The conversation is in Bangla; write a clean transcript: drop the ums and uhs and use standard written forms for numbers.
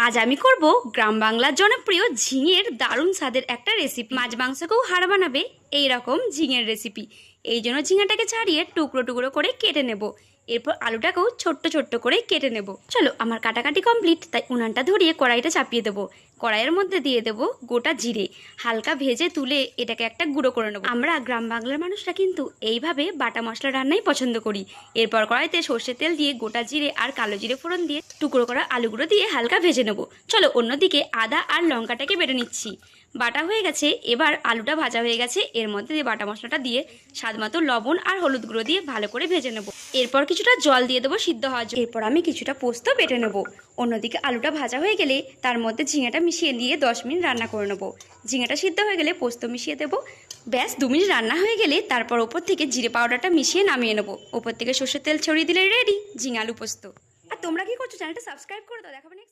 আজ আমি করব গ্রাম বাংলার জনপ্রিয় ঝিঙের দারুণ স্বাদের একটা রেসিপি। মাছ মাংসকেও হাড় বানাবে এই রকম ঝিঙের রেসিপি। এই জন্য ঝিঙাটাকে ছাড়িয়ে টুকরো টুকরো করে কেটে নেব। এরপর আলুটাকেও ছোট্ট ছোট্ট করে কেটে নেব। চলো আমার কাটাকাটি কমপ্লিট, তাই উনানটা ধরিয়ে কড়াইটা চাপিয়ে দেবো। কড়াইয়ের মধ্যে দিয়ে দেবো গোটা জিরে, হালকা ভেজে তুলে এটাকে একটা গুঁড়ো করে নেবো। আমরা গ্রাম বাংলার মানুষরা কিন্তু এইভাবে বাটা মশলা রান্নাই পছন্দ করি। এরপর কড়াইতে সর্ষের তেল দিয়ে গোটা জিরে আর কালো জিরে ফোড়ন দিয়ে টুকরো করা আলুগুলো দিয়ে হালকা ভেজে নেবো। চলো অন্যদিকে আদা আর লঙ্কাটাকে বেটে নিচ্ছি। বাটা হয়ে গেছে, এবার আলুটা ভাজা হয়ে গেছে, এর মধ্যে দিয়ে বাটা মশলাটা দিয়ে স্বাদ মতো লবণ আর হলুদ গুঁড়ো দিয়ে ভালো করে ভেজে নেব। এরপর কিছুটা জল দিয়ে দেবো সিদ্ধ হওয়ার জন্য। এরপর আমি কিছুটা পোস্ত বেটে নেব। অন্যদিকে আলুটা ভাজা হয়ে গেলে তার মধ্যে ঝিঙাটা মিশিয়ে দিয়ে 10 মিনিট রান্না করে নেব। ঝিঙাটা সিদ্ধ হয়ে গেলে পোস্ত মিশিয়ে দেবো। ব্যাস 2 মিনিট রান্না হয়ে গেলে তারপর ওপর থেকে জিরে পাউডারটা মিশিয়ে নামিয়ে নেব। ওপর থেকে সর্ষের তেল ছড়িয়ে দিলে রেডি ঝিঙে আলু পোস্ত। আর তোমরা কি করছো? চ্যানেলটা সাবস্ক্রাইব করে দাও। দেখাবে।